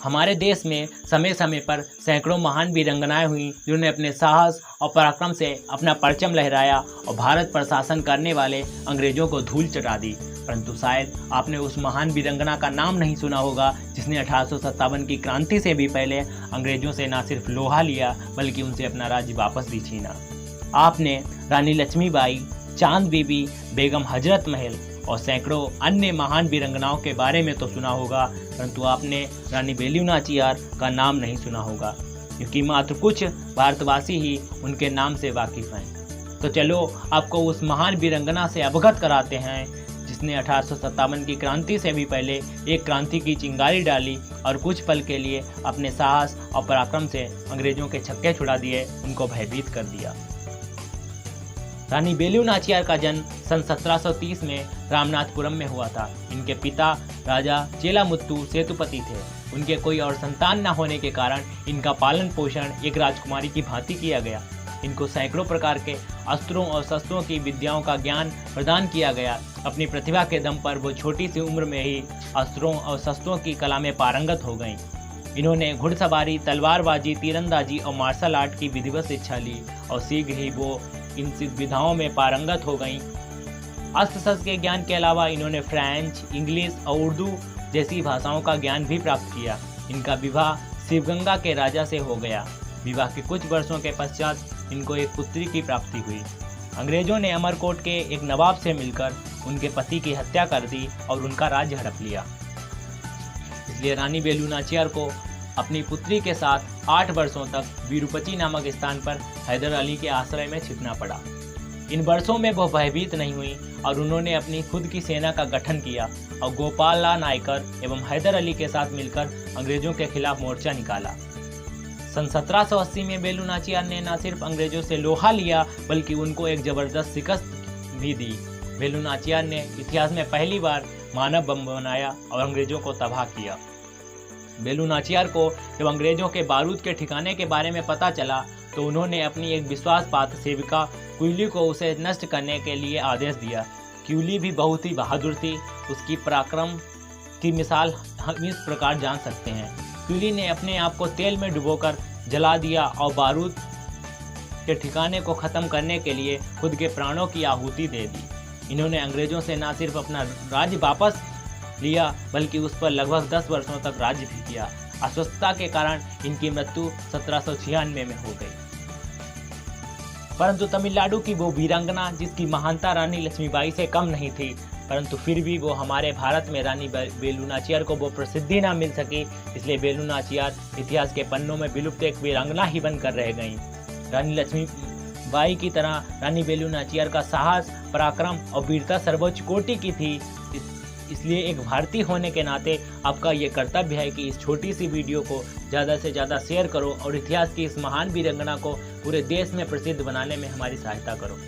हमारे देश में समय समय पर सैकड़ों महान वीरांगनाएं हुई जिन्होंने अपने साहस और पराक्रम से अपना परचम लहराया और भारत पर शासन करने वाले अंग्रेजों को धूल चटा दी। परंतु शायद आपने उस महान वीरांगना का नाम नहीं सुना होगा जिसने 1857 की क्रांति से भी पहले अंग्रेजों से न सिर्फ लोहा लिया बल्कि उनसे अपना राज्य वापस भी छीना। आपने रानी लक्ष्मीबाई, चांद बीबी, बेगम हजरत महल और सैकड़ों अन्य महान वीरांगनाओं के बारे में तो सुना होगा, परंतु आपने रानी बेलू नाचियार का नाम नहीं सुना होगा, क्योंकि मात्र कुछ भारतवासी ही उनके नाम से वाकिफ हैं। तो चलो आपको उस महान वीरांगना से अवगत कराते हैं जिसने 1857 की क्रांति से भी पहले एक क्रांति की चिंगारी डाली और कुछ पल के लिए अपने साहस और पराक्रम से अंग्रेजों के छक्के छुड़ा दिए, उनको भयभीत कर दिया। रानी बेलू नाचियार का जन्म सन 1730 में रामनाथपुरम में हुआ था। इनके पिता राजा चेलामुत्तु सेतुपति थे। उनके कोई और संतान न होने के कारण इनका पालन पोषण एक राजकुमारी की भांति किया गया। इनको सैकड़ों प्रकार के अस्त्रों और शस्त्रों की विद्याओं का ज्ञान प्रदान किया गया। अपनी प्रतिभा के दम पर वो छोटी सी उम्र में ही अस्त्रों और शस्त्रों की कला में पारंगत हो गईं। इन्होंने घुड़सवारी, तलवारबाजी, तीरंदाजी और मार्शल आर्ट की विधिवत शिक्षा ली और शीघ्र ही वो इन विधाओं में पारंगत हो गईं। अस्त्र शस्त्र के ज्ञान के अलावा इन्होंने फ्रेंच, इंग्लिश और उर्दू जैसी भाषाओं का ज्ञान भी प्राप्त किया। इनका विवाह शिवगंगा के राजा से हो गया। विवाह के कुछ वर्षों के पश्चात इनको एक पुत्री की प्राप्ति हुई। अंग्रेजों ने अमरकोट के एक नवाब से मिलकर उनके पति की हत्या कर दी और उनका राज्य हड़प लिया। इसलिए रानी बेलू नाचियार को अपनी पुत्री के साथ 8 वर्षों तक विरूपची नामक स्थान पर हैदर अली के आश्रय में छिपना पड़ा। इन वर्षों में वह भयभीत नहीं हुई और उन्होंने अपनी खुद की सेना का गठन किया और गोपाला नायकर एवं हैदर अली के साथ मिलकर अंग्रेजों के खिलाफ मोर्चा निकाला। सन 1780 में बेलू नाचियार ने न सिर्फ अंग्रेजों से लोहा लिया बल्कि उनको एक जबरदस्त शिकस्त भी दी। बेलू नाचियार ने इतिहास में पहली बार मानव बम बनाया और अंग्रेजों को तबाह किया। बेलू नाचियार को जब अंग्रेजों के बारूद के ठिकाने के बारे में पता चला तो उन्होंने अपनी एक विश्वास पात्र सेविका क्यूली को उसे नष्ट करने के लिए आदेश दिया। क्यूली भी बहुत ही बहादुर थी। उसकी पराक्रम की मिसाल हम इस प्रकार जान सकते हैं। क्यूली ने अपने आप को तेल में डुबोकर जला दिया और बारूद के ठिकाने को ख़त्म करने के लिए खुद के प्राणों की आहुति दे दी। इन्होंने अंग्रेजों से न सिर्फ अपना राज्य वापस लिया बल्कि उस पर लगभग 10 वर्षों तक राज्य भी किया। अस्वस्थता के कारण इनकी मृत्यु 1796 में हो गई। परंतु तमिलनाडु की वो वीरांगना जिसकी महानता रानी लक्ष्मीबाई से कम नहीं थी, परंतु फिर भी वो हमारे भारत में रानी बेलू नाचियार को वो प्रसिद्धि ना मिल सकी, इसलिए बेलू नाचियार इतिहास के पन्नों में विलुप्त एक वीरांगना ही बनकर रह गईं। रानी लक्ष्मीबाई की तरह रानी बेलू नाचियार का साहस, पराक्रम और वीरता सर्वोच्च कोटि की थी। इसलिए एक भारतीय होने के नाते आपका ये कर्तव्य है कि इस छोटी सी वीडियो को ज़्यादा से ज़्यादा शेयर करो और इतिहास की इस महान वीरांगना को पूरे देश में प्रसिद्ध बनाने में हमारी सहायता करो।